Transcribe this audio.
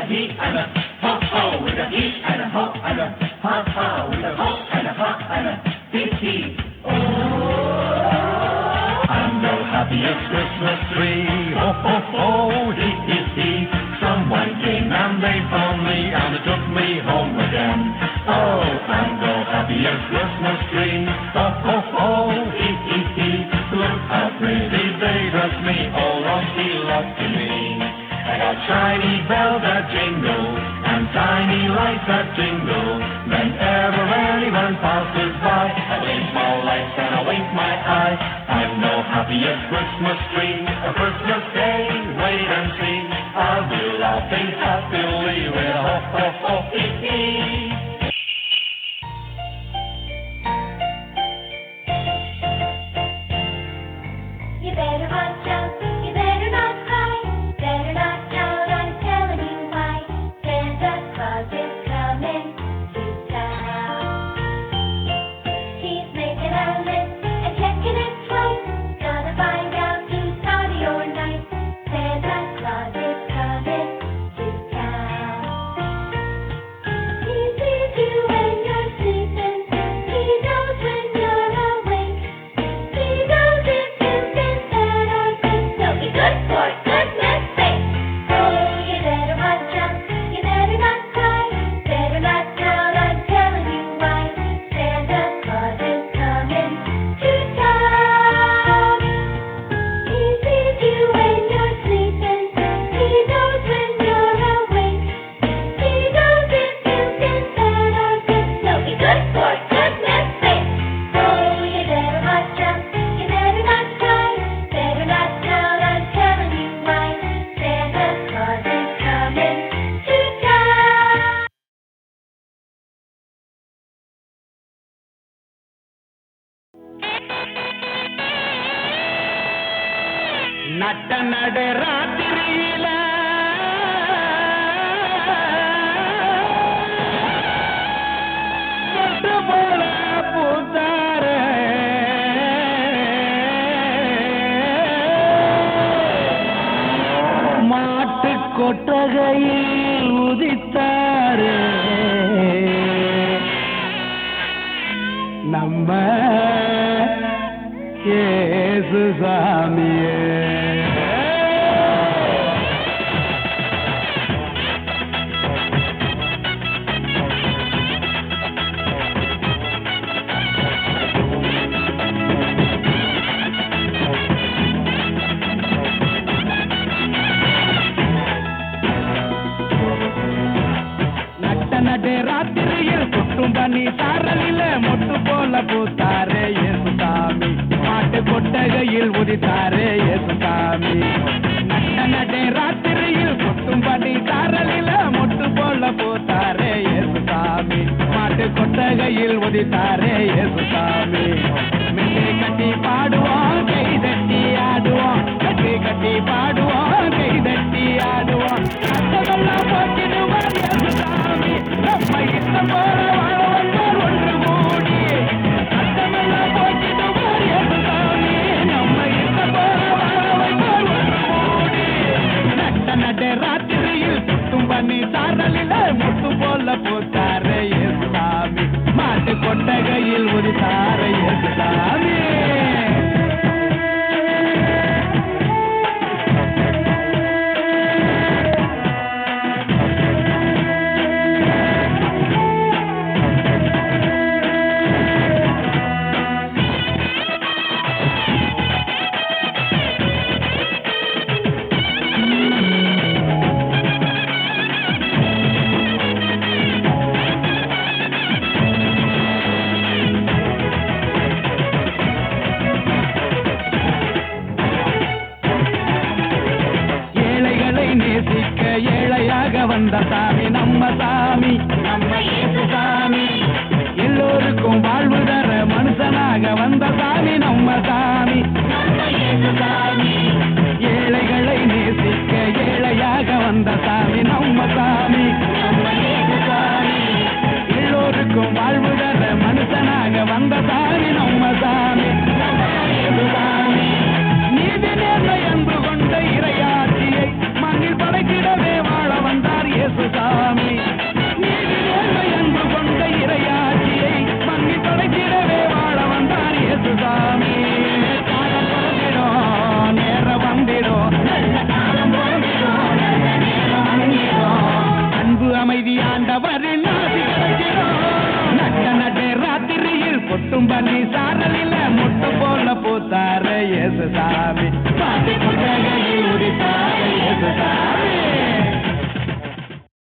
he and a ho ho, with a he and a ho and a ha ha, with a ho and a ha and a he he. Oh, I'm the happiest Christmas tree. Ho ho ho, he he he. Someone came and they found me and they took me home again. Oh, I'm the happiest Christmas tree. Ho ho ho, he he he. Look how pretty they dress me, oh lucky, lucky me. I got shiny bells that jingle and tiny lights that jingle. Whenever anyone passes by, I wink my lights and I wink my eye. I'm the happiest Christmas tree. A Christmas day, wait and see. I'll be laughing happily with a ho ho ho hee hee. You better watch out, you better not cry, better not shout, I'm telling you why. Santa Claus is coming to town. He's making a list and checking it twice, gonna find out who's naughty or nice. Santa Claus is coming to town. He sees you when you're sleeping, he knows when you're awake, he knows if you've been bad or good, so be good for goodness sake. Oh, you better watch out, you better not cry, better not shout, I'm telling you why. Santa Claus is coming to town. He sees you when you're sleeping, he knows when you're awake, he knows if you've been bad or good, so be good for goodness sake. Oh, you better watch out, you better not cry, better not shout, I'm telling you why. Santa Claus is coming to town. நட்ட நடு ராத்திரியில தொட்டு போல பூத்தாரு மாட்டு கொட்டகையில் உதித்தாரு நம்ம இயேசு சாமியே. நட்ட நடு ராத்திரியில் கொட்டும் பனி சாரலில மொட்டு போல பூத்தாரே இயேசு சாமி, மாட்டு கொட்டகையில் உதித்தாரே இயேசு சாமி. நட்ட நடு ராத்திரியில் கொட்டும் பனி சாரலில மொட்டு போல பூத்தாரே இயேசு சாமி, மாட்டு கொட்டகையில் உதித்தாரே இயேசு சாமி. மெட்டு கட்டி பாடுவோம், கை தட்டி ஆடுவோம், கட்டி கட்டி பாடுவோம், கை தட்டி ஆடுவோம். கஷ்டமெல்லாம் போக்கிடுவார் இயேசு சாமி, நம்ம இஷ்டம் போல வாழ வந்தார் ஒன்று கூடி. கஷ்டமெல்லாம் போக்கிடுவார் இயேசு சாமி, நம்ம இஷ்டம் போல வாழ வந்தார் ஒன்று கூடி. நட்ட நடு ராத்திரியில் சுட்டும் பண்ணி சாரலில முட்டு போல பூத்தாரே இயேசு சாமி, மாட்டு கொட்டகையில் உதித்தாரே இயேசு சாமி. நேசிக்க ஏழையாக வந்த சாமி நம்ம சாமி, நம்ம இயேசு சாமி. எல்லோருக்கும் வாழ்வு தர மனுஷனாக வந்த சாமி நம்ம சாமி, நம்ம இயேசு சாமி. ஏழைகளை நேசிக்க ஏழையாக வந்த சாமி நம்ம சாமி, நம்ம இயேசு சாமி. எல்லோருக்கும் வாழ்வு தர மனுஷனாக வந்த சாமி நம்ம சாமி, நம்ம இயேசு சாமி. நீதி நேர்மை அன்பு கொண்ட இறையாட்சியை மண்ணில் படைத்திடவே வாழ வந்தார் இயேசு கொட்டும் பண்ணி சாரலில முட்டு போல பூத்தாரே இயேசுசாமி மாட்டு கொட்டகையில் உதித்தாரே இயேசுசாமி